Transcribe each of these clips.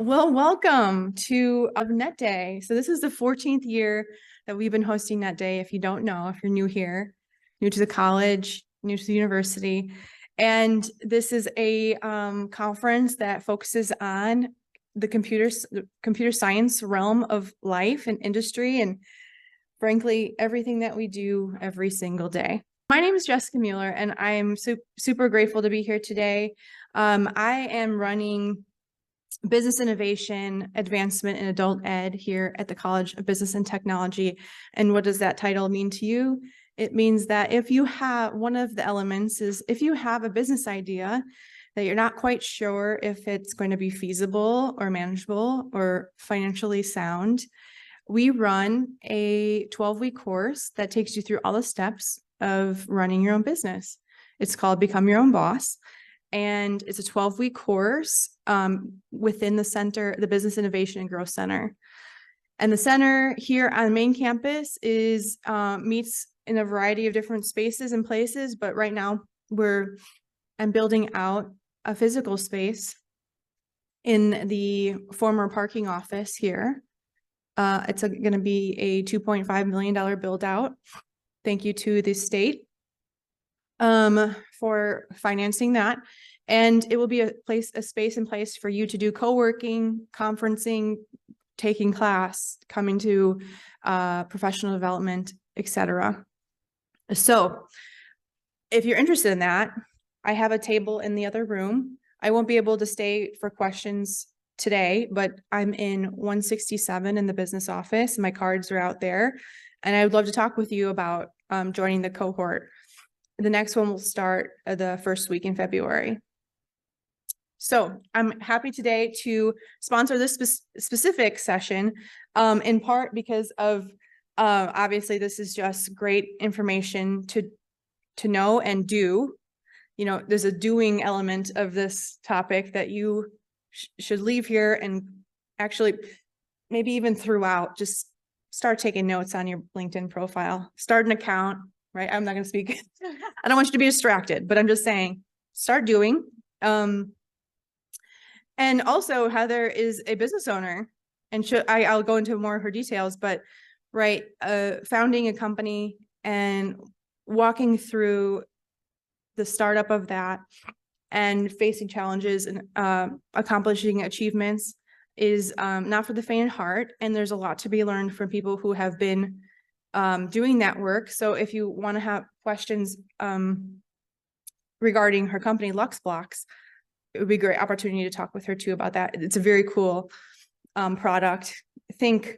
Well, welcome to Net Day. So this is the 14th year that we've been hosting Net Day. If you don't know, if you're new here, new to the college, new to the university. And this is a conference that focuses on the computer science realm of life and industry, and frankly, everything that we do every single day. My name is Jessica Mueller, and I am super grateful to be here today. I am running Business Innovation Advancement in Adult Ed here at the College of Business and Technology. And what does that title mean to you? It means that if you have, one of the elements is if you have a business idea that you're not quite sure if it's going to be feasible or manageable or financially sound, we run a 12-week course that takes you through all the steps of running your own business. It's called Become Your Own Boss. And it's a 12-week course within the center, the Business Innovation and Growth Center. And the center here on main campus is meets in a variety of different spaces and places, but right now I'm building out a physical space in the former parking office here. It's going to be a $2.5 million build out. Thank you to the state for financing that. And it will be a space and place for you to do co-working, conferencing, taking class, coming to professional development, etc. So if you're interested in that, I have a table in the other room. I won't be able to stay for questions today, but I'm in 167 in the business office. My cards are out there, and I would love to talk with you about joining the cohort. The next one will start the first week in February. So I'm happy today to sponsor this specific session, in part because of, obviously this is just great information to know and do. You know, there's a doing element of this topic that you should leave here and actually maybe even throughout, just start taking notes on your LinkedIn profile, start an account, right? I'm not going to speak. I don't want you to be distracted, but I'm just saying, start doing. And also Heather is a business owner, and I'll go into more of her details, but right, founding a company and walking through the startup of that and facing challenges and accomplishing achievements is not for the faint of heart. And there's a lot to be learned from people who have been doing that work. So if you want to have questions regarding her company, LuxBlox, it would be a great opportunity to talk with her too about that. It's a very cool product. Think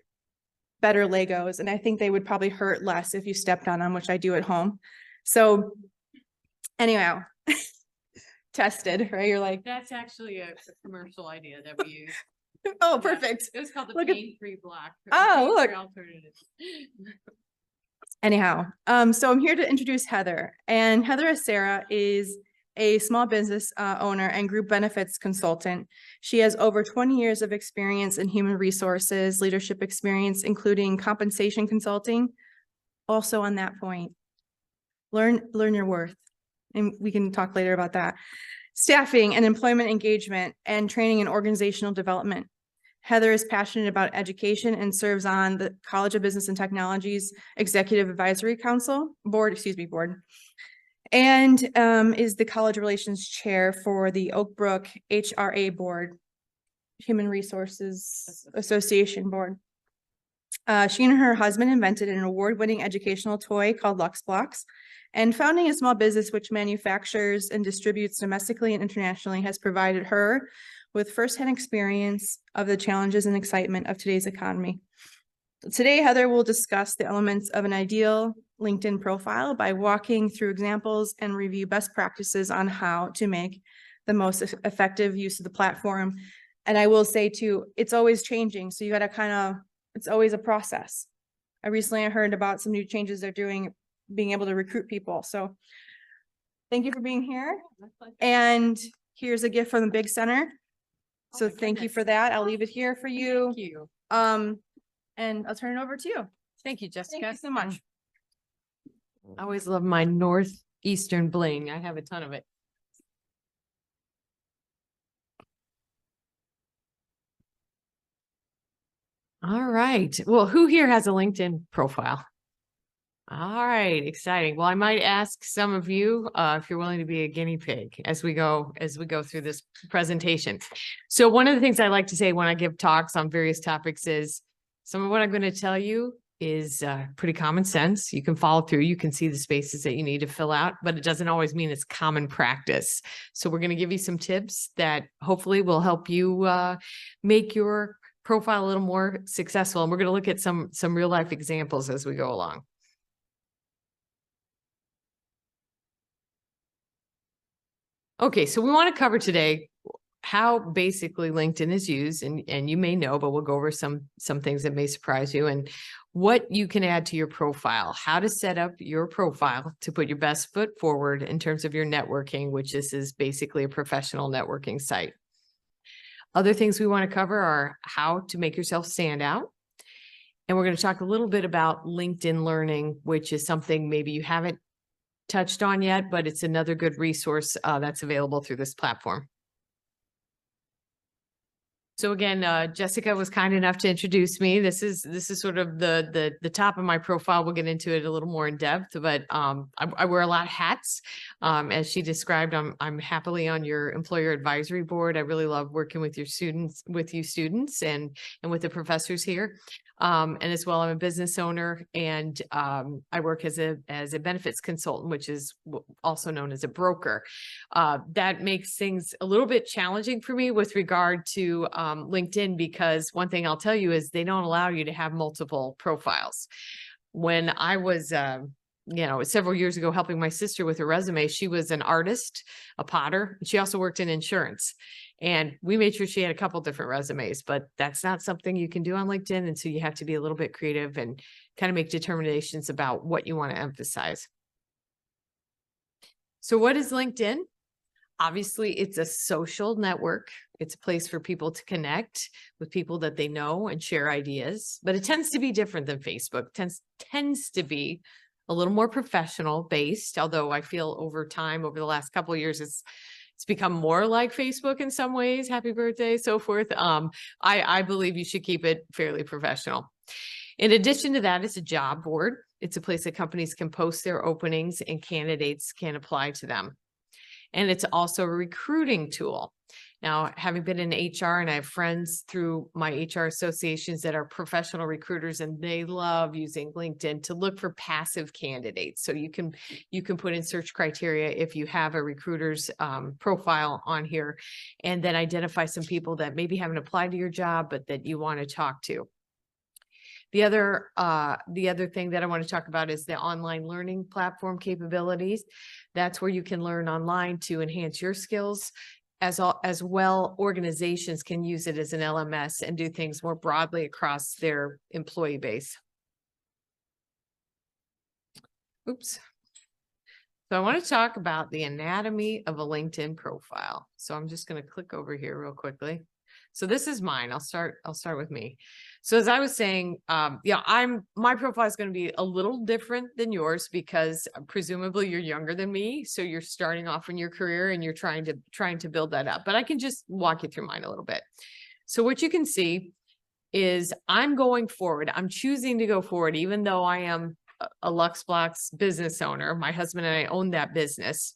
better Legos, and I think they would probably hurt less if you stepped on them, which I do at home. So anyhow, tested, right? You're like, that's actually a commercial idea that we use. Oh, perfect. It was called the pain-free block. Oh, look. Alternatives. Anyhow, so I'm here to introduce Heather, and Heather Acerra is a small business owner and group benefits consultant. She has over 20 years of experience in human resources, leadership experience, including compensation consulting. Also on that point, learn your worth, and we can talk later about that. Staffing and employment engagement, and training and organizational development. Heather is passionate about education and serves on the College of Business and Technology's Executive Advisory Board, and is the College Relations Chair for the Oak Brook HRA Board, Human Resources Association Board. She and her husband invented an award-winning educational toy called LuxBlox, and founding a small business which manufactures and distributes domestically and internationally has provided her with firsthand experience of the challenges and excitement of today's economy. Today, Heather will discuss the elements of an ideal LinkedIn profile by walking through examples and review best practices on how to make the most effective use of the platform. And I will say too, it's always changing. So you got to it's always a process. I recently heard about some new changes they're doing, being able to recruit people. So thank you for being here. And here's a gift from the Big Center. So thank you for that. I'll leave it here for you. Thank you. And I'll turn it over to you. Thank you, Jessica. Thank you so much. I always love my Northeastern bling. I have a ton of it. All right. Well, who here has a LinkedIn profile? All right, exciting. Well, I might ask some of you if you're willing to be a guinea pig as we go through this presentation. So one of the things I like to say when I give talks on various topics is some of what I'm going to tell you is pretty common sense. You can follow through. You can see the spaces that you need to fill out, but it doesn't always mean it's common practice. So we're going to give you some tips that hopefully will help you make your profile a little more successful. And we're going to look at some real life examples as we go along. Okay, so we want to cover today how basically LinkedIn is used, and you may know, but we'll go over some things that may surprise you, and what you can add to your profile, how to set up your profile to put your best foot forward in terms of your networking, which this is basically a professional networking site. Other things we want to cover are how to make yourself stand out. And we're going to talk a little bit about LinkedIn Learning, which is something maybe you haven't touched on yet, but it's another good resource that's available through this platform. So again, Jessica was kind enough to introduce me. This is sort of the top of my profile. We'll get into it a little more in depth, but I wear a lot of hats. As she described, I'm happily on your employer advisory board. I really love working with your students, and with the professors here. And as well, I'm a business owner, and I work as a benefits consultant, which is also known as a broker. That makes things a little bit challenging for me with regard to LinkedIn, because one thing I'll tell you is they don't allow you to have multiple profiles. When I was several years ago helping my sister with her resume, she was an artist, a potter. She also worked in insurance. And we made sure she had a couple different resumes, but that's not something you can do on LinkedIn. And so you have to be a little bit creative and kind of make determinations about what you want to emphasize. So what is LinkedIn? Obviously, it's a social network. It's a place for people to connect with people that they know and share ideas, but it tends to be different than Facebook. Tends to be a little more professional based, although I feel over time, over the last couple of years, it's become more like Facebook in some ways. Happy birthday, so forth. I believe you should keep it fairly professional. In addition to that, it's a job board. It's a place that companies can post their openings and candidates can apply to them. And it's also a recruiting tool. Now, having been in HR, and I have friends through my HR associations that are professional recruiters, and they love using LinkedIn to look for passive candidates. So you can put in search criteria if you have a recruiter's profile on here, and then identify some people that maybe haven't applied to your job, but that you want to talk to. The other thing that I want to talk about is the online learning platform capabilities. That's where you can learn online to enhance your skills. As well, organizations can use it as an LMS and do things more broadly across their employee base. Oops. So I want to talk about the anatomy of a LinkedIn profile. So I'm just going to click over here real quickly. So this is mine. I'll start with me. So as I was saying, my profile is going to be a little different than yours, because presumably you're younger than me. So you're starting off in your career and you're trying to build that up, but I can just walk you through mine a little bit. So what you can see is I'm going forward. I'm choosing to go forward, even though I am a LuxBlox business owner. My husband and I own that business.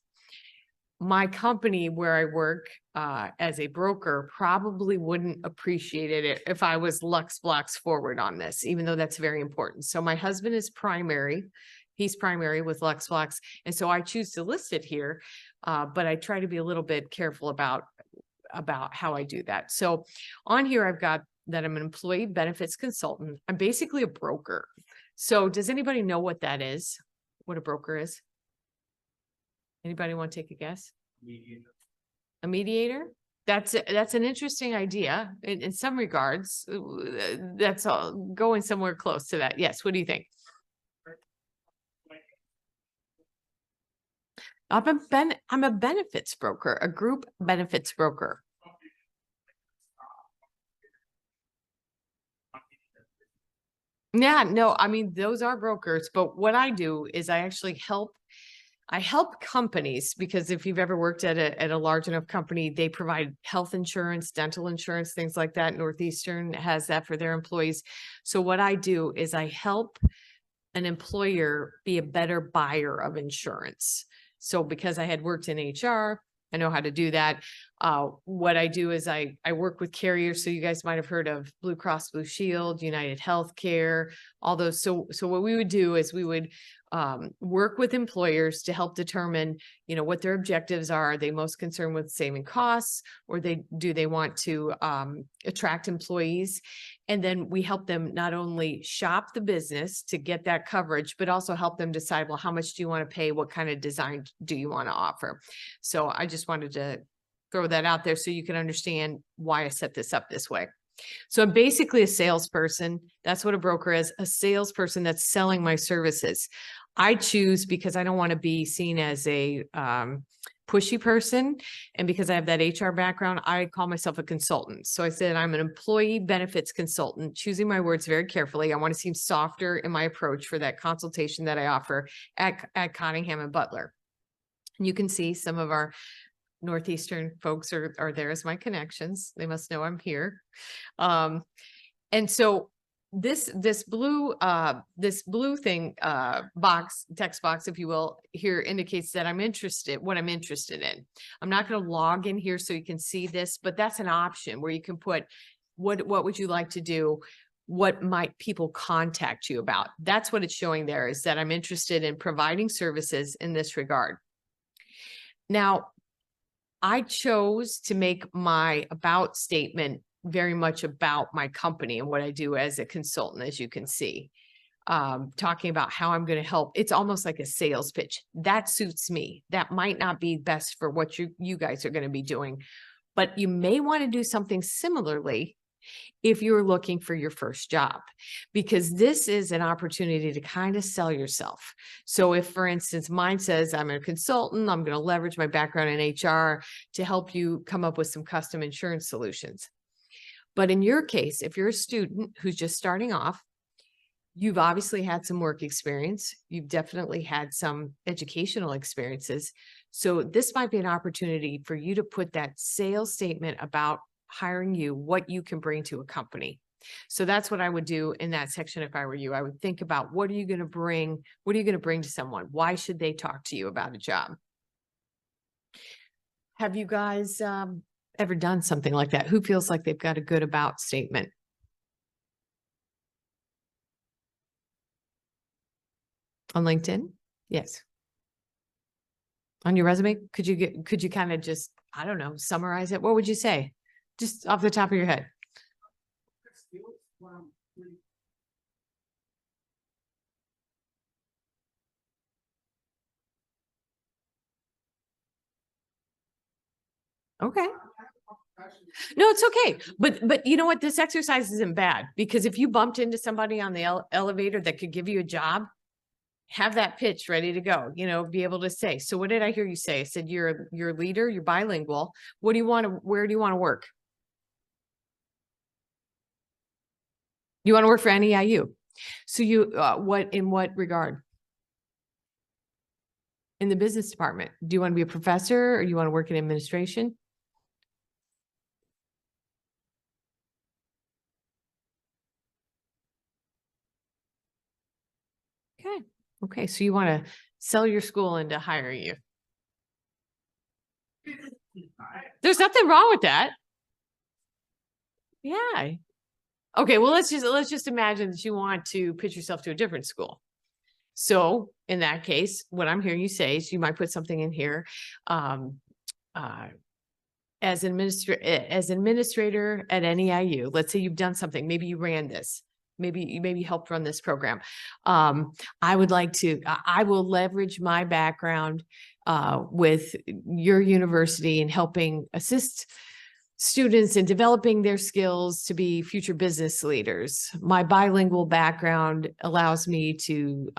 My company where I work as a broker probably wouldn't appreciate it if I was LuxBlox forward on this, even though that's very important. So my husband is primary. He's primary with LuxBlox. And so I choose to list it here, but I try to be a little bit careful about how I do that. So on here, I've got that I'm an employee benefits consultant. I'm basically a broker. So does anybody know what that is? What a broker is? Anybody want to take a guess? Mediator. A mediator? That's an interesting idea in some regards. That's all going somewhere close to that. Yes. What do you think? I'm a benefits broker, a group benefits broker. Yeah, no, I mean, those are brokers, but what I do is I actually help I help companies because if you've ever worked at a large enough company, they provide health insurance, dental insurance, things like that. Northeastern has that for their employees. So what I do is I help an employer be a better buyer of insurance. So because I had worked in HR, I know how to do that. What I do is I work with carriers. So you guys might have heard of Blue Cross Blue Shield, United Healthcare, all those. So what we would do is we would work with employers to help determine, what their objectives are. Are they most concerned with saving costs, or do they want to attract employees? And then we help them not only shop the business to get that coverage, but also help them decide, well, how much do you want to pay? What kind of design do you want to offer? So I just wanted to throw that out there so you can understand why I set this up this way. So I'm basically a salesperson. That's what a broker is, a salesperson that's selling my services. I choose because I don't want to be seen as a pushy person. And because I have that HR background, I call myself a consultant. So I said I'm an employee benefits consultant, choosing my words very carefully. I want to seem softer in my approach for that consultation that I offer at Cottingham and Butler. And you can see some of our Northeastern folks are there as my connections. They must know I'm here. And so this blue thing, text box, if you will, here indicates that what I'm interested in. I'm not going to log in here so you can see this, but that's an option where you can put what would you like to do? What might people contact you about? That's what it's showing there, is that I'm interested in providing services in this regard. Now, I chose to make my about statement very much about my company and what I do as a consultant, as you can see, talking about how I'm going to help. It's almost like a sales pitch. That suits me. That might not be best for what you guys are going to be doing, but you may want to do something similarly if you're looking for your first job, because this is an opportunity to kind of sell yourself. So if, for instance, mine says I'm a consultant, I'm going to leverage my background in HR to help you come up with some custom insurance solutions. But in your case, if you're a student who's just starting off, you've obviously had some work experience. You've definitely had some educational experiences. So this might be an opportunity for you to put that sales statement about hiring you, what you can bring to a company. So that's what I would do in that section if I were you. I would think about, what are you going to bring? What are you going to bring to someone? Why should they talk to you about a job? Have you guys ever done something like that? Who feels like they've got a good about statement? On LinkedIn? Yes. On your resume? Could you kind of just, I don't know, summarize it? What would you say? Just off the top of your head. Okay. No, it's okay. But you know what? This exercise isn't bad, because if you bumped into somebody on the elevator that could give you a job, have that pitch ready to go, be able to say. So what did I hear you say? I said, you're a leader, you're bilingual. Where do you want to work? You want to work for NEIU. So in what regard? In the business department. Do you want to be a professor, or you want to work in administration? Okay. So you want to sell your school into hiring you. There's nothing wrong with that. Yeah. Okay. Well, let's just imagine that you want to pitch yourself to a different school. So in that case, what I'm hearing you say is you might put something in here. As administrator at NEIU, let's say you've done something, maybe you ran this, maybe you helped run this program. I will leverage my background with your university in helping assist students in developing their skills to be future business leaders. My bilingual background allows me to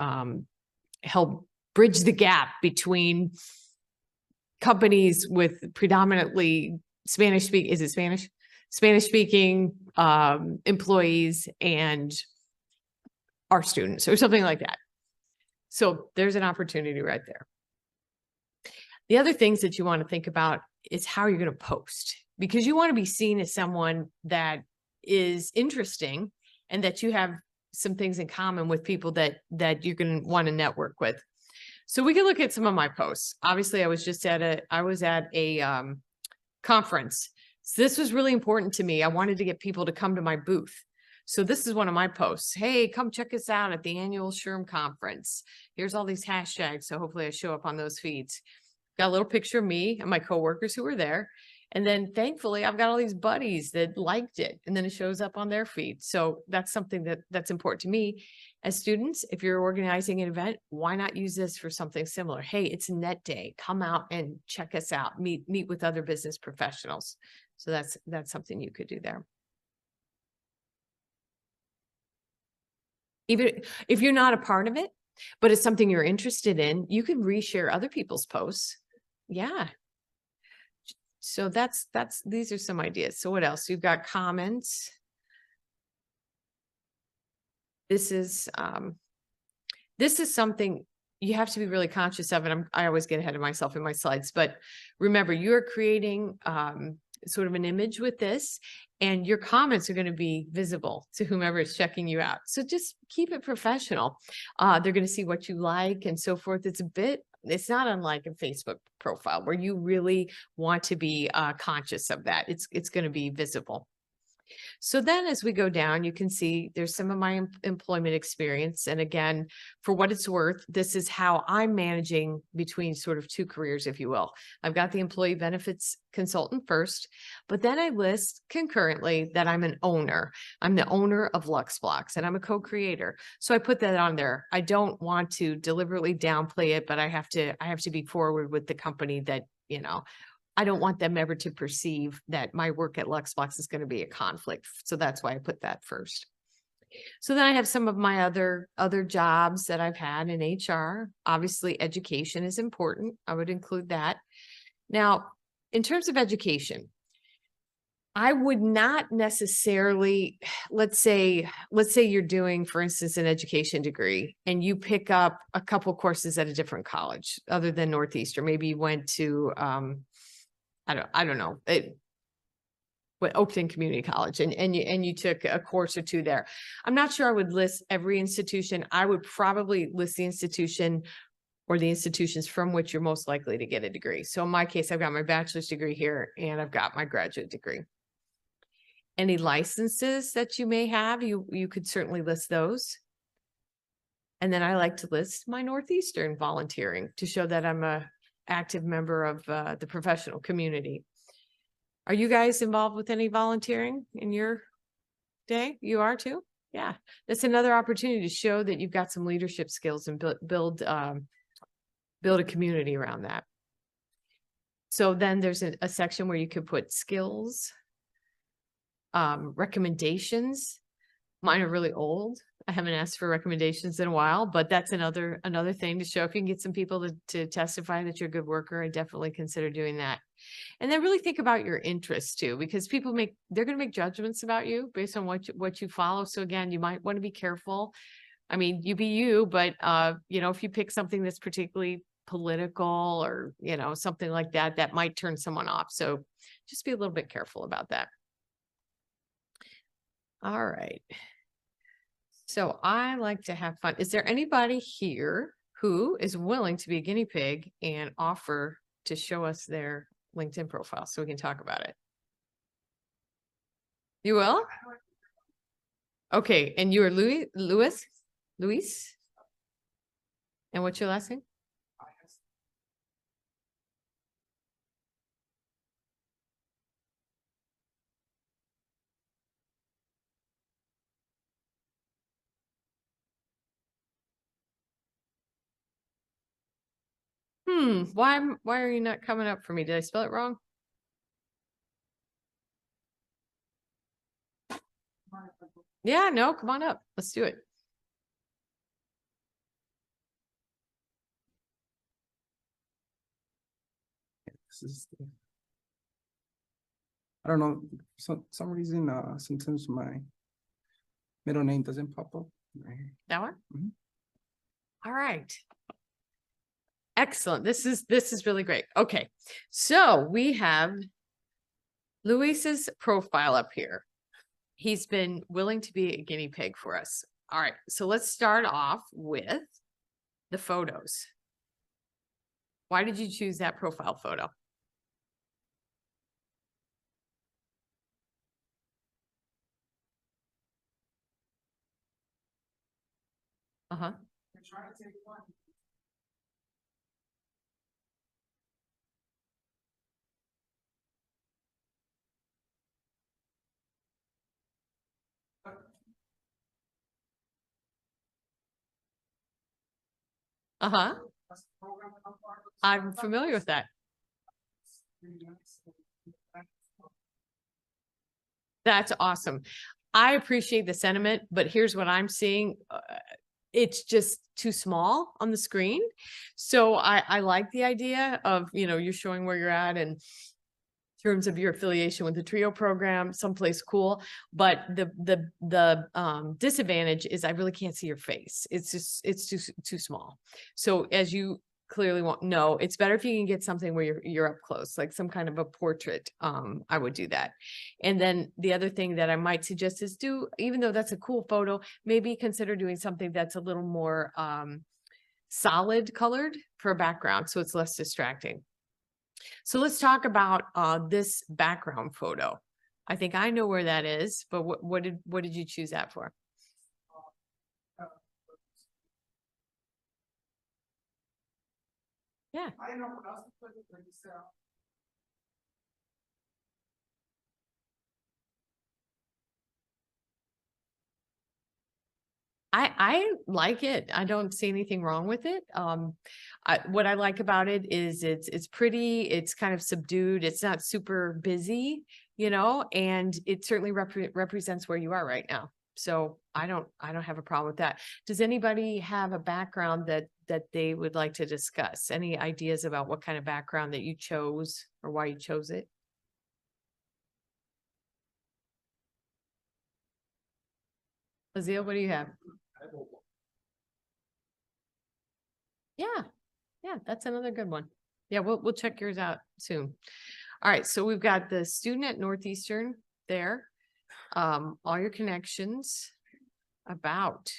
help bridge the gap between companies with predominantly Spanish speaking employees and our students, or something like that. So there's an opportunity right there. The other things that you want to think about is how you're going to post, because you want to be seen as someone that is interesting and that you have some things in common with people that you're going to want to network with. So we can look at some of my posts. Obviously, I was at a conference. So this was really important to me. I wanted to get people to come to my booth. So this is one of my posts. Hey, come check us out at the annual SHRM conference. Here's all these hashtags. So hopefully I show up on those feeds. Got a little picture of me and my coworkers who were there. And then thankfully I've got all these buddies that liked it, and then it shows up on their feed. So that's something that's important to me. As students, if you're organizing an event, why not use this for something similar? Hey, it's Net Day. Come out and check us out. Meet with other business professionals. So that's something you could do there. Even if you're not a part of it, but it's something you're interested in, you can reshare other people's posts. Yeah. So these are some ideas. So what else? You've got comments. This is something you have to be really conscious of, and I always get ahead of myself in my slides, but remember, you're creating sort of an image with this, and your comments are going to be visible to whomever is checking you out. So just keep it professional. They're going to see what you like and so forth. It's not unlike a Facebook profile where you really want to be conscious of that. It's going to be visible. So then as we go down, you can see there's some of my employment experience. And again, for what it's worth, this is how I'm managing between sort of two careers, if you will. I've got the employee benefits consultant first, but then I list concurrently that I'm an owner. I'm the owner of LuxBlox, and I'm a co-creator. So I put that on there. I don't want to deliberately downplay it, but I have to be forward with the company that, I don't want them ever to perceive that my work at LuxBlox is going to be a conflict. So that's why I put that first. So then I have some of my other jobs that I've had in HR. Obviously, education is important. I would include that. Now, in terms of education, I would not necessarily, let's say you're doing, for instance, an education degree, and you pick up a couple courses at a different college other than Northeastern. Maybe you went to, I don't know, Oakton Community College, and you took a course or two there. I'm not sure I would list every institution. I would probably list the institution or the institutions from which you're most likely to get a degree. So in my case, I've got my bachelor's degree here, and I've got my graduate degree. Any licenses that you may have, you could certainly list those. And then I like to list my Northeastern volunteering to show that I'm a active member of the professional community. Are you guys involved with any volunteering in your day? You are too? Yeah, that's another opportunity to show that you've got some leadership skills and build a community around that. So then there's a section where you could put skills, recommendations. Mine are really old. I haven't asked for recommendations in a while, but that's another thing to show. If you can get some people to testify that you're a good worker, I definitely consider doing that. And then really think about your interests too, because people they're going to make judgments about you based on what you follow. So again, you might want to be careful. I mean, you be you, but if you pick something that's particularly political or, something like that, that might turn someone off. So just be a little bit careful about that. All right. So I like to have fun. Is there anybody here who is willing to be a guinea pig and offer to show us their LinkedIn profile so we can talk about it? You will? Okay. And you are Luis? And what's your last name? Why are you not coming up for me? Did I spell it wrong? Yeah, no, come on up. Let's do it. I don't know, some reason, sometimes my middle name doesn't pop up. Right here. That one? Mhm. All right. Excellent. This is really great. Okay. So we have Luis's profile up here. He's been willing to be a guinea pig for us. All right. So let's start off with the photos. Why did you choose that profile photo? Uh-huh. Uh-huh. I'm familiar with that. That's awesome. I appreciate the sentiment, but here's what I'm seeing. It's just too small on the screen. So I like the idea of, you're showing where you're at and terms of your affiliation with the TRIO program, someplace cool. But the disadvantage is I really can't see your face. It's too small. So as you clearly won't know, it's better if you can get something where you're up close, like some kind of a portrait. I would do that. And then the other thing that I might suggest is even though that's a cool photo, maybe consider doing something that's a little more solid colored for a background, so it's less distracting. So let's talk about this background photo. I think I know where that is, but what did you choose that for? Yeah. I like it. I don't see anything wrong with it. What I like about it is it's pretty, it's kind of subdued, it's not super busy, and it certainly represents where you are right now. So I don't have a problem with that. Does anybody have a background that they would like to discuss? Any ideas about what kind of background that you chose or why you chose it? Azil, what do you have? Yeah, that's another good one. Yeah, we'll check yours out soon. All right, so we've got the student at Northeastern there. All your connections about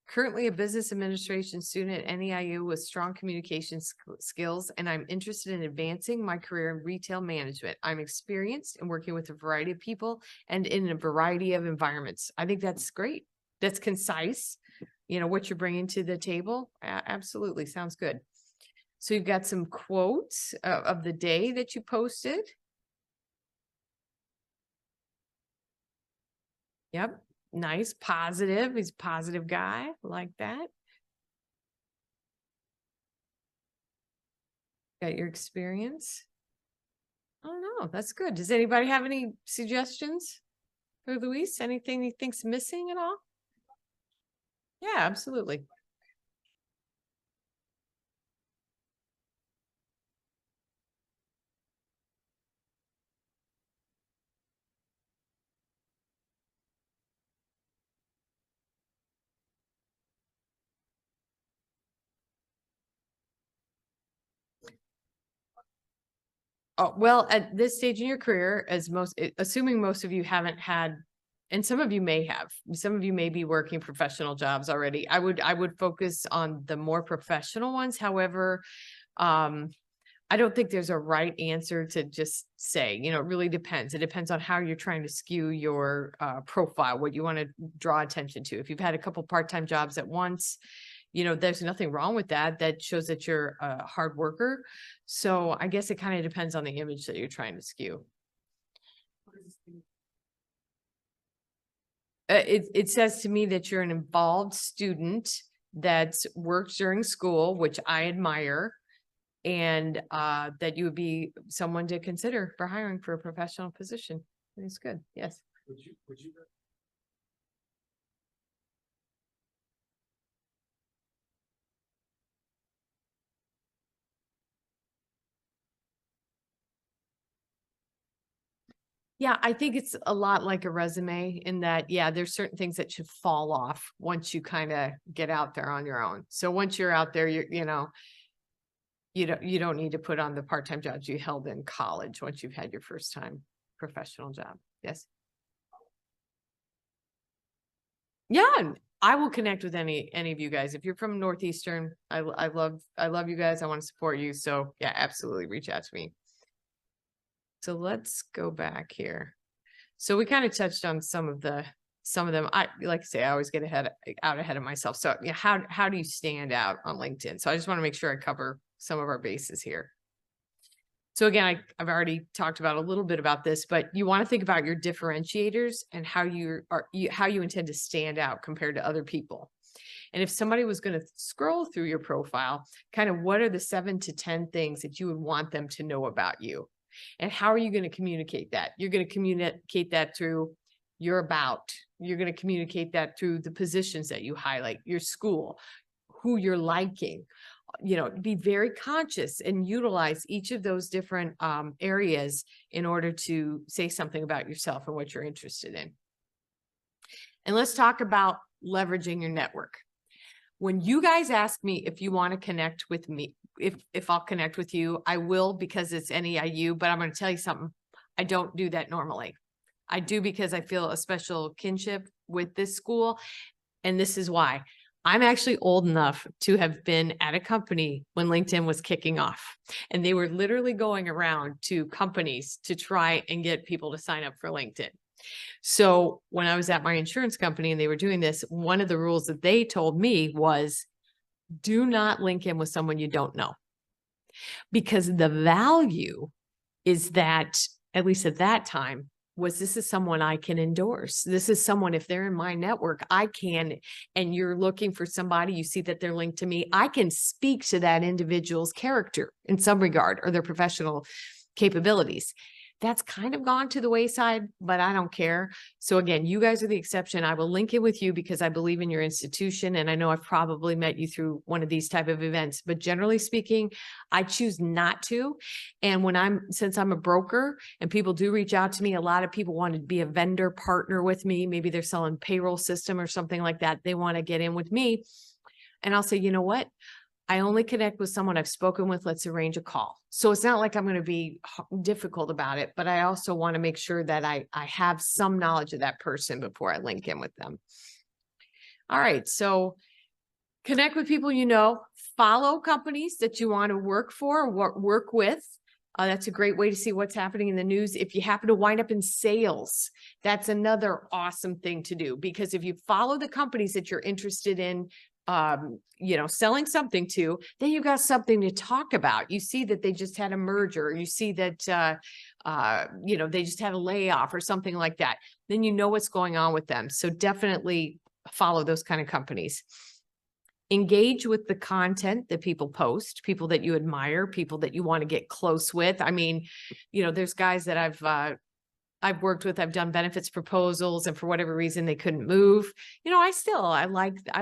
currently a business administration student at NEIU with strong communication skills, and I'm interested in advancing my career in retail management. I'm experienced in working with a variety of people and in a variety of environments. I think that's great. That's concise. What you're bringing to the table. Absolutely. Sounds good. So you've got some quotes of the day that you posted. Yep. Nice. Positive. He's a positive guy. Like that. Got your experience. I don't know. That's good. Does anybody have any suggestions for Luis? Anything he thinks missing at all? Yeah, absolutely. Oh, well, at this stage in your career, assuming most of you haven't had, and some of you may have, some of you may be working professional jobs already. I would focus on the more professional ones. However, I don't think there's a right answer to just say, it really depends. It depends on how you're trying to skew your profile, what you want to draw attention to. If you've had a couple part-time jobs at once, there's nothing wrong with that. That shows that you're a hard worker. So I guess it kind of depends on the image that you're trying to skew. It says to me that you're an involved student that's worked during school, which I admire, and that you would be someone to consider for hiring for a professional position. It's good. Yes. Would you? Yeah, I think it's a lot like a resume in that, yeah, there's certain things that should fall off once you kind of get out there on your own. So once you're out there, You don't need to put on the part-time jobs you held in college once you've had your first time professional job. Yes. Yeah, and I will connect with any of you guys. If you're from Northeastern, I love you guys. I want to support you. So yeah, absolutely reach out to me. So let's go back here. So we kind of touched on some of them. I like to say I always get out ahead of myself. So yeah, how do you stand out on LinkedIn? So I just want to make sure I cover some of our bases here. So again, I've already talked about a little bit about this, but you want to think about your differentiators and how you intend to stand out compared to other people. And if somebody was going to scroll through your profile, kind of what are the 7 to 10 things that you would want them to know about you? And how are you going to communicate that? You're going to communicate that through your about. You're going to communicate that through the positions that you highlight, your school, who you're liking. Be very conscious and utilize each of those different areas in order to say something about yourself and what you're interested in. And let's talk about leveraging your network. When you guys ask me if you want to connect with me, if I'll connect with you, I will, because it's NEIU, but I'm going to tell you something. I don't do that normally. I do because I feel a special kinship with this school. And this is why. I'm actually old enough to have been at a company when LinkedIn was kicking off, and they were literally going around to companies to try and get people to sign up for LinkedIn. So when I was at my insurance company and they were doing this, one of the rules that they told me was, do not link in with someone you don't know, because the value is that, at least at that time, this is someone I can endorse. This is someone, if they're in my network, I can, and you're looking for somebody, you see that they're linked to me, I can speak to that individual's character in some regard or their professional capabilities. That's kind of gone to the wayside, but I don't care. So again, you guys are the exception. I will link it with you because I believe in your institution. And I know I've probably met you through one of these type of events, but generally speaking, I choose not to. And since I'm a broker and people do reach out to me, a lot of people want to be a vendor partner with me. Maybe they're selling payroll system or something like that. They want to get in with me. And I'll say, you know what? I only connect with someone I've spoken with. Let's arrange a call. So it's not like I'm going to be difficult about it, but I also want to make sure that I have some knowledge of that person before I link in with them. All right. So connect with people, follow companies that you want to work for, work with. That's a great way to see what's happening in the news. If you happen to wind up in sales, that's another awesome thing to do, because if you follow the companies that you're interested in, selling something to, then you got something to talk about. You see that they just had a merger, you see that, they just had a layoff or something like that. Then you know what's going on with them. So definitely follow those kind of companies. Engage with the content that people post, people that you admire, people that you want to get close with. I mean, there's guys that I've worked with, I've done benefits proposals, and for whatever reason they couldn't move. I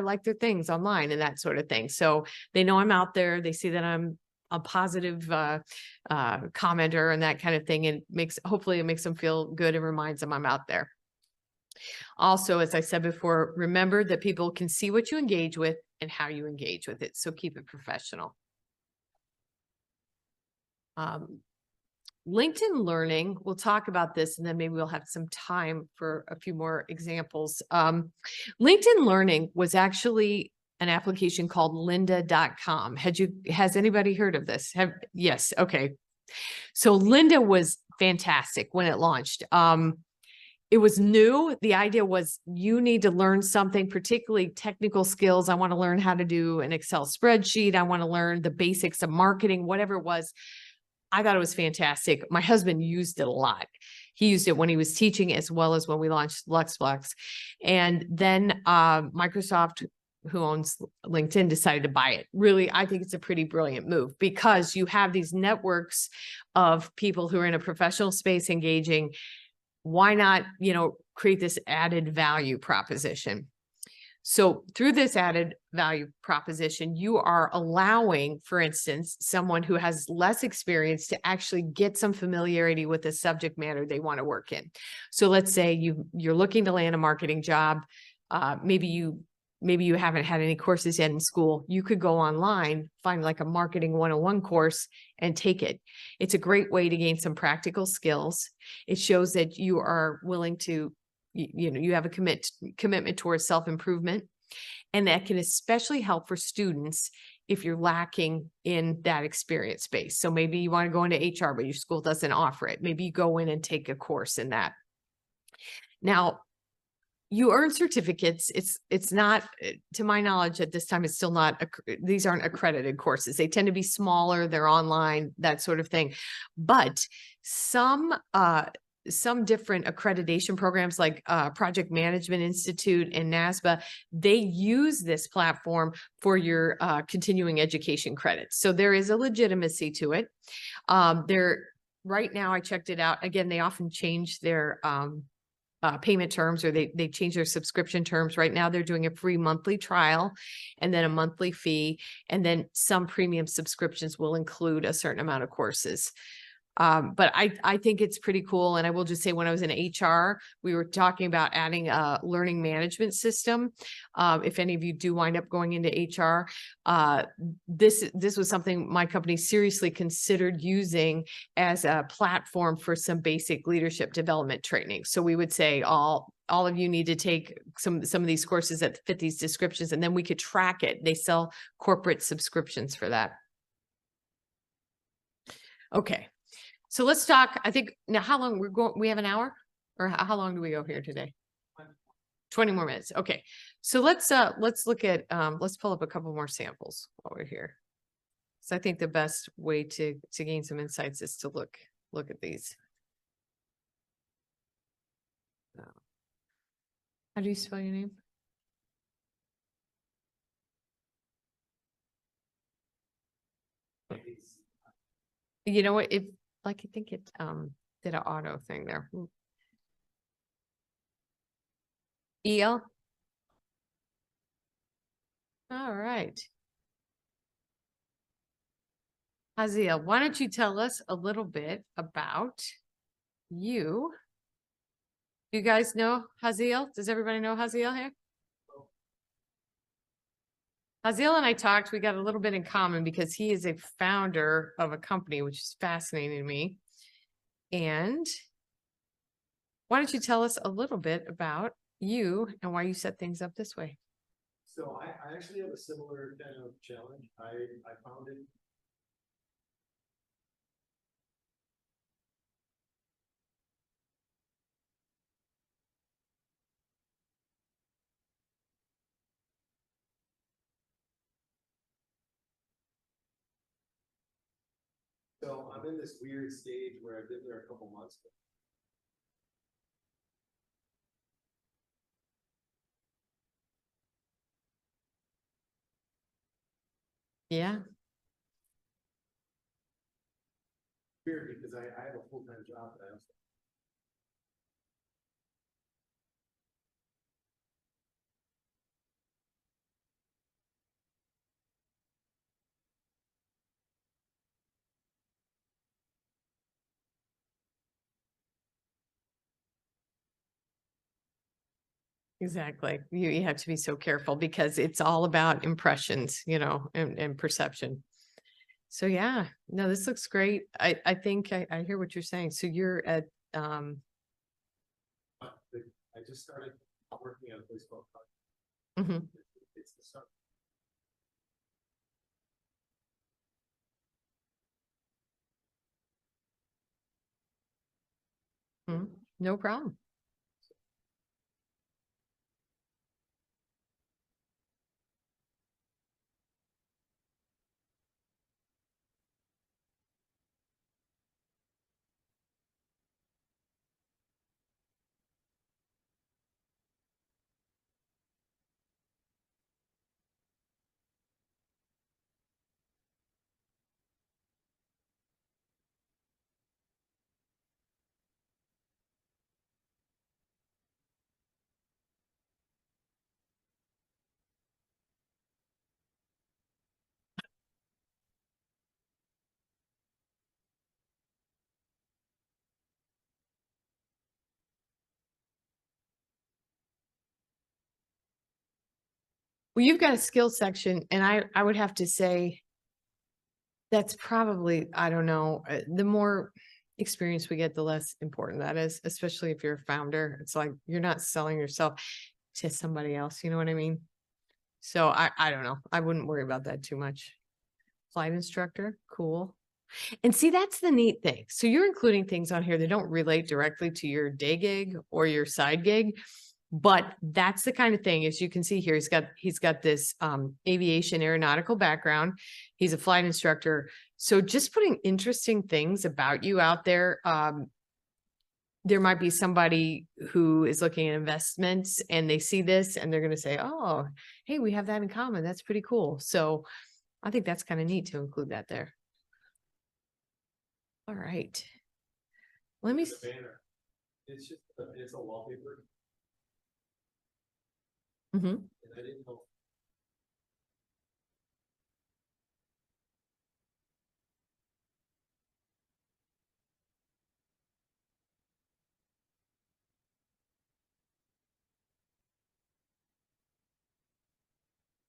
like their things online and that sort of thing. So they know I'm out there. They see that I'm a positive commenter and that kind of thing. And hopefully it makes them feel good and reminds them I'm out there. Also, as I said before, remember that people can see what you engage with and how you engage with it. So keep it professional. LinkedIn Learning, we'll talk about this, and then maybe we'll have some time for a few more examples. LinkedIn Learning was actually an application called lynda.com. Has anybody heard of this? Yes. Okay. So Lynda was fantastic when it launched. It was new. The idea was you need to learn something, particularly technical skills. I want to learn how to do an Excel spreadsheet. I want to learn the basics of marketing, whatever it was. I thought it was fantastic. My husband used it a lot. He used it when he was teaching, as well as when we launched LuxBlox. And then Microsoft, who owns LinkedIn, decided to buy it. Really, I think it's a pretty brilliant move, because you have these networks of people who are in a professional space engaging. Why not, create this added value proposition? So through this added value proposition, you are allowing, for instance, someone who has less experience to actually get some familiarity with the subject matter they want to work in. So let's say you're looking to land a marketing job. Maybe you maybe you haven't had any courses yet in school, you could go online, find like a marketing 101 course and take it. It's a great way to gain some practical skills. It shows that you are willing to, you have a commitment towards self-improvement. And that can especially help for students if you're lacking in that experience space. So maybe you want to go into HR, but your school doesn't offer it. Maybe you go in and take a course in that. Now, you earn certificates. It's not, to my knowledge, at this time, it's still not, these aren't accredited courses. They tend to be smaller, they're online, that sort of thing. But some different accreditation programs like Project Management Institute and NASBA, they use this platform for your continuing education credits. So there is a legitimacy to it. Right now, I checked it out. Again, they often change their payment terms, or they change their subscription terms. Right now, they're doing a free monthly trial and then a monthly fee. And then some premium subscriptions will include a certain amount of courses. But I think it's pretty cool. And I will just say, when I was in HR, we were talking about adding a learning management system. If any of you do wind up going into HR, this was something my company seriously considered using as a platform for some basic leadership development training. So we would say, all of you need to take some of these courses that fit these descriptions, and then we could track it. They sell corporate subscriptions for that. Okay. So let's talk, I think now how long we have an hour, or how long do we go here today? 20 more minutes. Okay. So let's look at, let's pull up a couple more samples while we're here. So I think the best way to gain some insights is to look at these. How do you spell your name? You know what, I think it did an auto thing there. EL. All right. Haziel, why don't you tell us a little bit about you? You guys know Haziel? Does everybody know Haziel here? Haziel and I talked, we got a little bit in common because he is a founder of a company, which is fascinating to me. And why don't you tell us a little bit about you and why you set things up this way? So I actually have a similar kind of challenge. I found it. So I'm in this weird stage where I've been there a couple months. Yeah. Weird because I have a full-time job that I also. Exactly. You have to be so careful because it's all about impressions, and perception. So yeah, no, this looks great. I think I hear what you're saying. So you're at, I just started working at a place called. mhm. It's the start. No problem. Well, you've got a skills section and I would have to say that's probably, I don't know, the more experience we get, the less important that is, especially if you're a founder. It's like you're not selling yourself to somebody else. You know what I mean? So I don't know. I wouldn't worry about that too much. Flight instructor, cool. And see, that's the neat thing. So you're including things on here that don't relate directly to your day gig or your side gig. But that's the kind of thing, as you can see here, he's got this aviation aeronautical background. He's a flight instructor. So just putting interesting things about you out there. There might be somebody who is looking at investments and they see this and they're going to say, oh, hey, we have that in common. That's pretty cool. So I think that's kind of neat to include that there. All right. Let me. The banner. It's just, it's a wallpaper. Mhm. And I didn't know.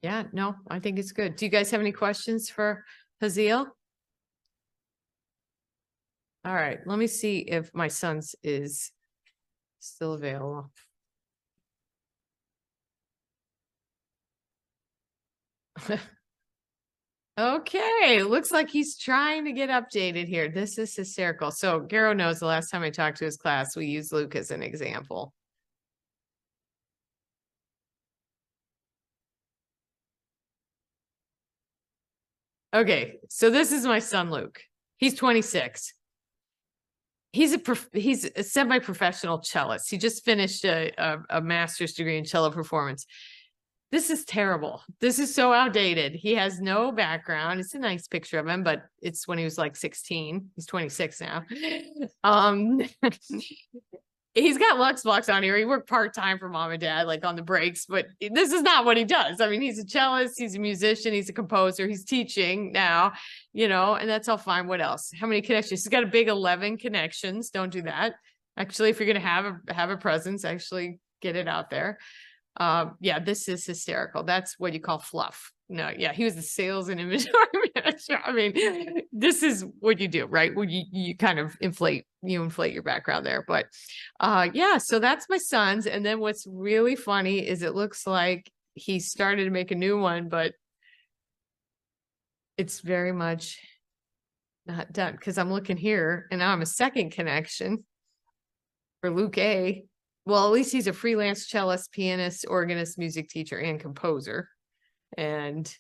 Yeah, no, I think it's good. Do you guys have any questions for Haziel? All right, let me see if my son's is still available. Okay, looks like he's trying to get updated here. This is hysterical. So Garo knows the last time I talked to his class, we used Luke as an example. Okay, so this is my son, Luke. He's 26. He's a semi-professional cellist. He just finished a master's degree in cello performance. This is terrible. This is so outdated. He has no background. It's a nice picture of him, but it's when he was like 16. He's 26 now. He's got LuxBlox on here. He worked part-time for mom and dad, like on the breaks, but this is not what he does. I mean, he's a cellist, he's a musician, he's a composer, he's teaching now, and that's all fine. What else? How many connections? He's got a big 11 connections. Don't do that. Actually, if you're going to have a presence, actually get it out there. Yeah, this is hysterical. That's what you call fluff. No, yeah, he was the sales and inventory manager. I mean, this is what you do, right? Where you kind of inflate your background there. But yeah, so that's my son's. And then what's really funny is it looks like he started to make a new one, but it's very much not done because I'm looking here and now I'm a second connection for Luke A. Well, at least he's a freelance cellist, pianist, organist, music teacher, and composer. And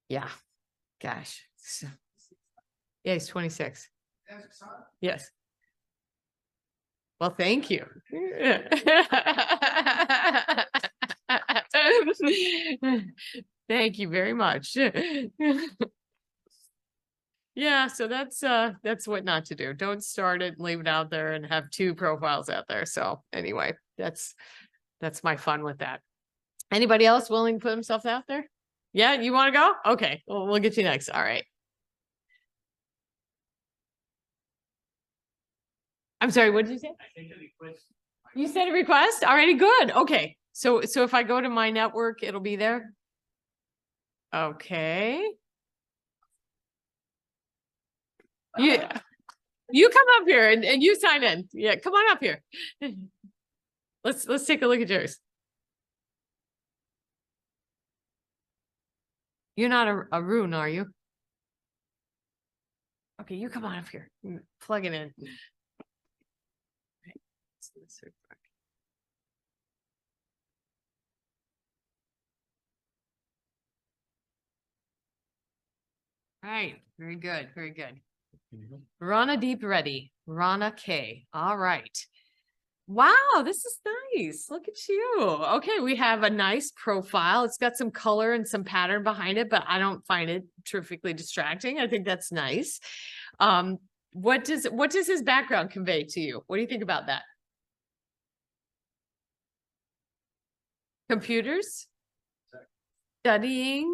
yeah, gosh. So, yeah, he's 26. Yes. Well, thank you. Thank you very much. Yeah, so that's what not to do. Don't start it and leave it out there and have two profiles out there. So anyway, that's my fun with that. Anybody else willing to put themselves out there? Yeah, you want to go? Okay, well, we'll get you next. All right. I'm sorry, what did you say? I think a request. You said a request? Already good. Okay. So if I go to my network, it'll be there. Okay. You come up here and you sign in. Yeah, come on up here. Let's take a look at yours. You're not a rune, are you? Okay, you come on up here. Plug it in. All right, very good, very good. Rana Deep Ready, Rana K. All right. Wow, this is nice. Look at you. Okay, we have a nice profile. It's got some color and some pattern behind it, but I don't find it terrifically distracting. I think that's nice. What does his background convey to you? What do you think about that? Computers? Studying?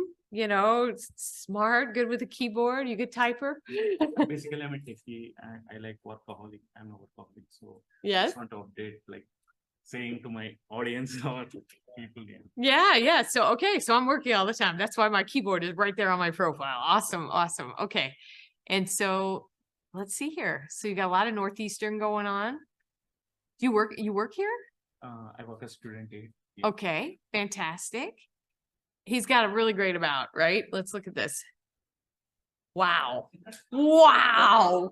Smart, good with a keyboard, you good typer? Basically, I'm a techie and I like workaholic. I'm a workaholic, so Yes. just want to update like saying to my audience or to people. Yeah. Yeah, yeah. So, okay. So I'm working all the time. That's why my keyboard is right there on my profile. Awesome. Awesome. Okay. And so let's see here. So you got a lot of Northeastern going on. Do you work here? I work as student aid. Yeah. Okay. Fantastic. He's got a really great about, right? Let's look at this. Wow. Wow.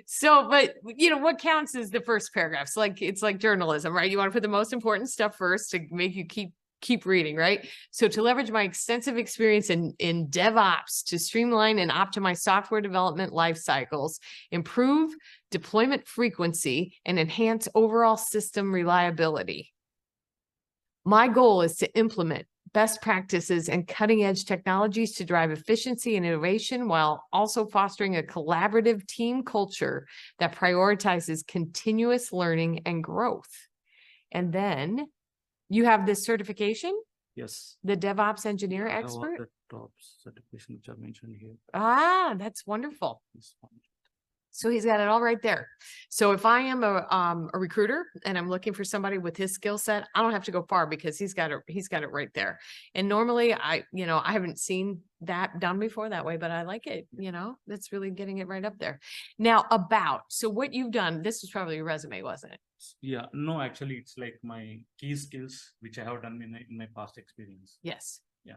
So, but you know, what counts is the first paragraph. So like, it's like journalism, right? You want to put the most important stuff first to make you keep reading, right? So to leverage my extensive experience in DevOps to streamline and optimize software development life cycles, improve deployment frequency, and enhance overall system reliability. My goal is to implement best practices and cutting edge technologies to drive efficiency and innovation while also fostering a collaborative team culture that prioritizes continuous learning and growth. And then you have this certification, Yes. the DevOps engineer I have expert. the top certification which I mentioned here. Ah, that's wonderful. This one. So he's got it all right there. So if I am a recruiter and I'm looking for somebody with his skill set, I don't have to go far because he's got it right there. And normally I haven't seen that done before that way, but I like it, that's really getting it right up there. Now so what you've done, this was probably your resume, wasn't it? Yeah, no, actually it's like my key skills which I have done in my past experience. Yes. Yeah.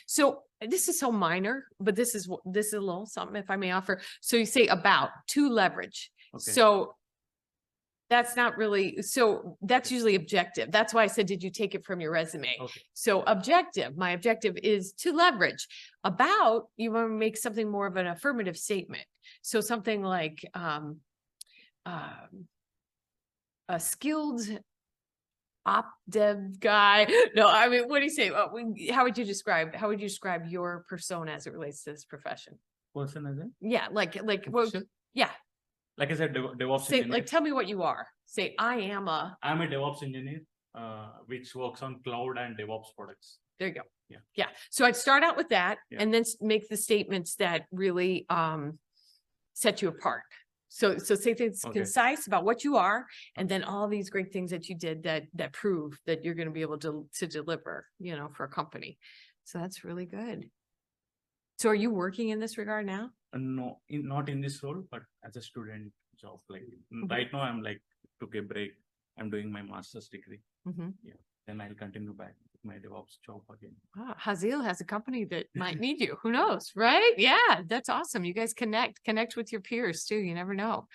So this is so minor, but this is a little something if I may offer. So you say about to leverage. Okay. So that's not really, so that's usually objective. That's why I said, did you take it from your resume? Okay. So my objective is to leverage. About, you want to make something more of an affirmative statement. So something like a skilled op dev guy. No, I mean, what do you say? How would you describe your persona as it relates to this profession? Person as in? Yeah, like, Profession? yeah. Like I said, DevOps Say, engineer. like, tell me what you are. Say, I'm a DevOps engineer, which works on cloud and DevOps products. there you go. Yeah. Yeah. So I'd start out with that Yeah. and then make the statements that really set you apart. So say things Okay. concise about what you are, and then all these great things that you did that prove that you're going to be able to deliver, for a company. So that's really good. So are you working in this regard now? No, not in this role, but as a student job. Like right now, I'm like took a break. I'm doing my master's degree. Mm-hmm. Yeah, then I'll continue back with my DevOps job again. Wow, Hazil has a company that might need you. Who knows, right? Yeah, that's awesome. You guys connect with your peers too. You never know.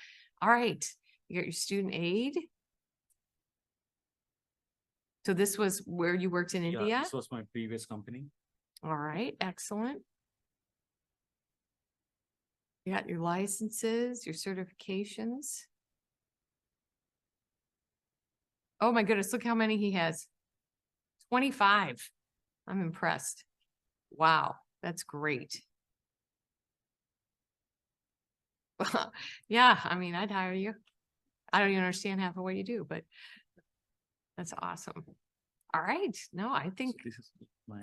All right, you got your student aid. So this was where you worked in Yeah, India. this was my previous company. All right, excellent. You got your licenses, your certifications. Oh my goodness, look how many he has. 25. I'm impressed. Wow, that's great. Yeah, I mean, I'd hire you. I don't even understand half of what you do, but that's awesome. All right. No, I think, So this is my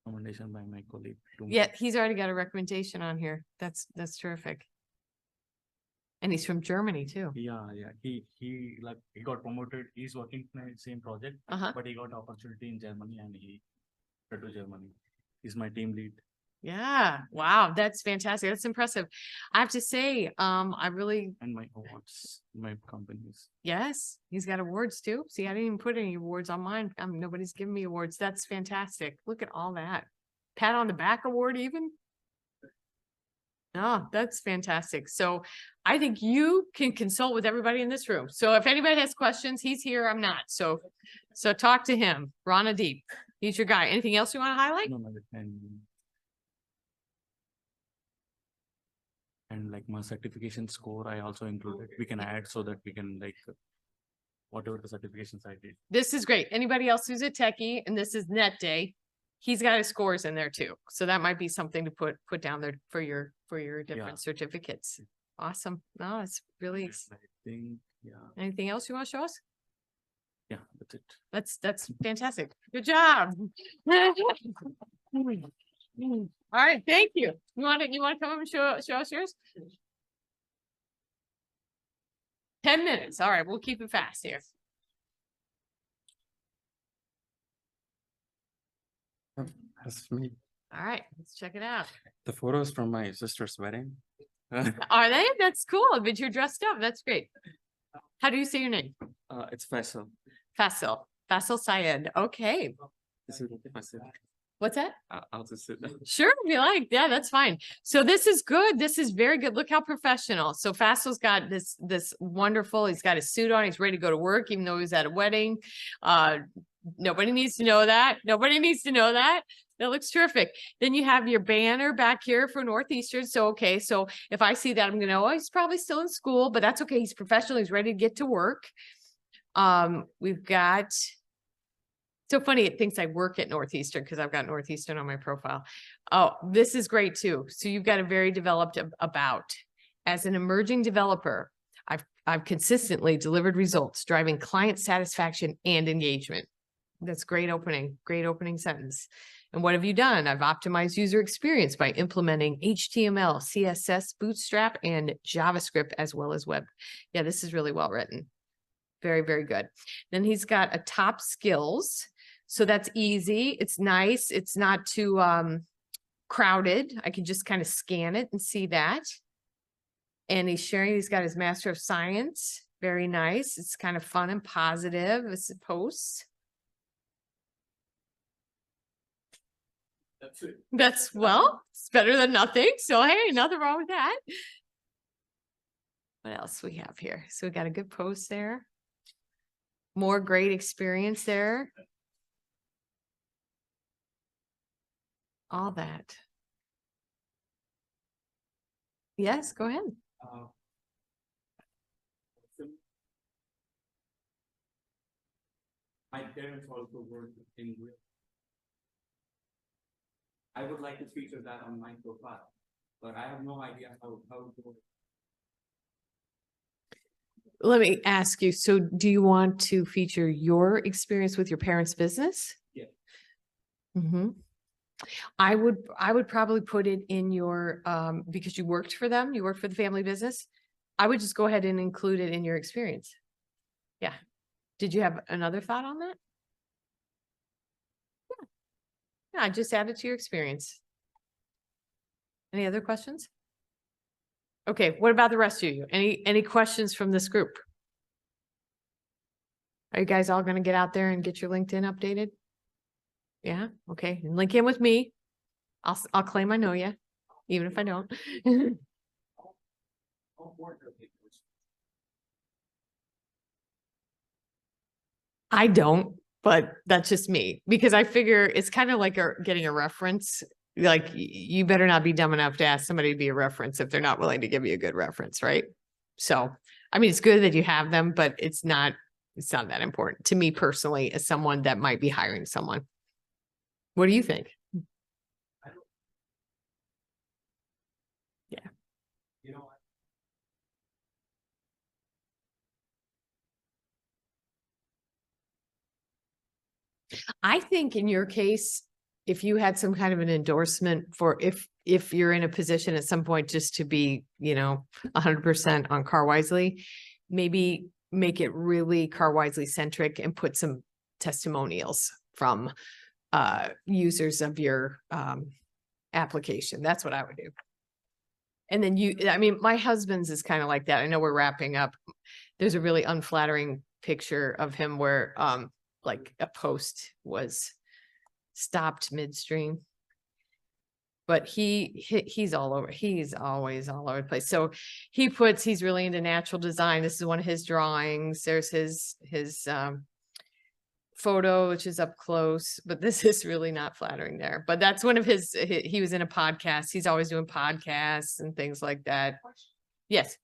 recommendation by my colleague. to me. yeah, he's already got a recommendation on here. That's terrific. And he's from Germany too. Yeah. He got promoted. He's working in the same project, Uh-huh. but he got opportunity in Germany and he went to Germany. He's my team lead. Yeah. Wow. That's fantastic. That's impressive. I have to say, I really, And my awards, my companies. yes, he's got awards too. See, I didn't even put any awards on mine. Nobody's giving me awards. That's fantastic. Look at all that. Pat on the back award even. Oh, that's fantastic. So I think you can consult with everybody in this room. So if anybody has questions, he's here. I'm not. So talk to him. Rana Deep. He's your guy. Anything else you want to highlight? No, and like my certification score, I also included. We can add so that we can like whatever the certifications I did. This is great. Anybody else who's a techie, and this is NETTDay, he's got his scores in there too. So that might be something to put down there for your different certificates. Awesome. No, it's really, And I think, anything else you want to show us? yeah, that's it. That's fantastic. Good job. All right, thank you. You want to come up and show us yours? 10 minutes. All right, we'll keep it fast here. That's me. All right, let's check it out. The photos from my sister's wedding. Are they? That's cool. But you're dressed up. That's great. How do you say your name? It's Faisal. Faisal. Faisal Syed. Okay. This is Faisal. What's that? I'll just sit down. Sure, if you like. Yeah, that's fine. So this is good. This is very good. Look how professional. So Faisal's got this wonderful, he's got his suit on. He's ready to go to work, even though he was at a wedding. Nobody needs to know that. Nobody needs to know that. That looks terrific. Then you have your banner back here for Northeastern. So, okay. So if I see that, I'm going to know, oh, he's probably still in school, but that's okay. He's professional. He's ready to get to work. We've got, so funny, it thinks I work at Northeastern because I've got Northeastern on my profile. Oh, this is great too. So you've got a very developed about. As an emerging developer, I've consistently delivered results, driving client satisfaction and engagement. That's great opening sentence. And what have you done? I've optimized user experience by implementing HTML, CSS, Bootstrap, and JavaScript, as well as web. Yeah, this is really well written. Very, very good. Then he's got a top skills. So that's easy. It's nice. It's not too crowded. I can just kind of scan it and see that. And he's sharing, he's got his Master of Science. Very nice. It's kind of fun and positive. It's a post. That's it. That's, well, it's better than nothing. So, hey, nothing wrong with that. What else we have here? So we got a good post there. More great experience there. All that. Yes, go ahead. My parents also work in. I would like to feature that on my profile, but I have no idea how to do it. Let me ask you, so do you want to feature your experience with your parents' business? Yeah. Mm-hmm. I would probably put it in your, because you worked for them, you worked for the family business. I would just go ahead and include it in your experience. Yeah. Did you have another thought on that? Yeah, just add it to your experience. Any other questions? Okay, what about the rest of you? Any questions from this group? Are you guys all going to get out there and get your LinkedIn updated? Yeah, okay. And link in with me. I'll claim I know you, even if I don't. I don't, but that's just me because I figure it's kind of like getting a reference. Like you better not be dumb enough to ask somebody to be a reference if they're not willing to give you a good reference, right? So, I mean, it's good that you have them, but it's not that important to me personally as someone that might be hiring someone. What do you think? Yeah. You know, I think in your case, if you had some kind of an endorsement for if you're in a position at some point just to be, 100% on Car Wisely, maybe make it really Car Wisely centric and put some testimonials from users of your application. That's what I would do. And then my husband's is kind of like that. I know we're wrapping up. There's a really unflattering picture of him where like a post was stopped midstream. But he's all over. He's always all over the place. So he's really into natural design. This is one of his drawings. There's his photo, which is up close, but this is really not flattering there. But that's one of he was in a podcast. He's always doing podcasts and things like that. Yes.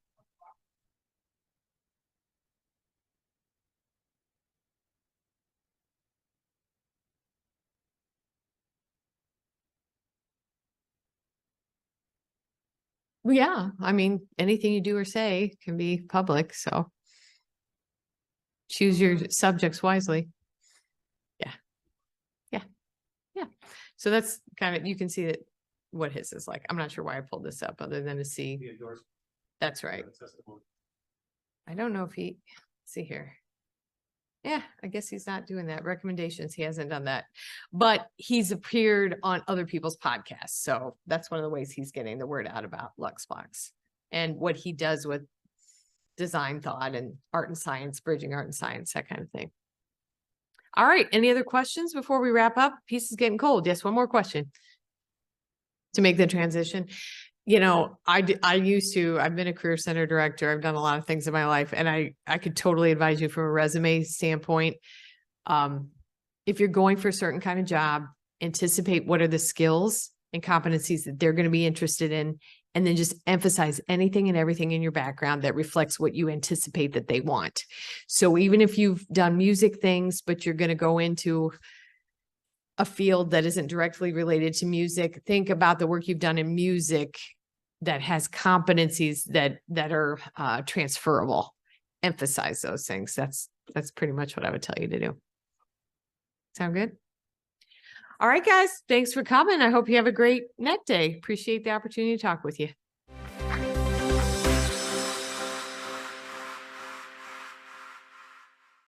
Well, yeah, I mean, anything you do or say can be public, so choose your subjects wisely. Yeah. Yeah. Yeah. So that's kind of, you can see that what his is like. I'm not sure why I pulled this up other than to see. the endorsement. That's right. the testimony. I don't know if he, let's see here. Yeah, I guess he's not doing that. Recommendations, he hasn't done that. But he's appeared on other people's podcasts. So that's one of the ways he's getting the word out about LuxBlox and what he does with design thought and art and science, bridging art and science, that kind of thing. All right, any other questions before we wrap up? Piece is getting cold. Yes, one more question. To make the transition. You know, I've been a career center director. I've done a lot of things in my life, and I could totally advise you from a resume standpoint. If you're going for a certain kind of job, anticipate what are the skills and competencies that they're going to be interested in, and then just emphasize anything and everything in your background that reflects what you anticipate that they want. So even if you've done music things, but you're going to go into a field that isn't directly related to music, think about the work you've done in music that has competencies that are transferable. Emphasize those things. That's pretty much what I would tell you to do. Sound good? All right, guys. Thanks for coming. I hope you have a great net day. Appreciate the opportunity to talk with you.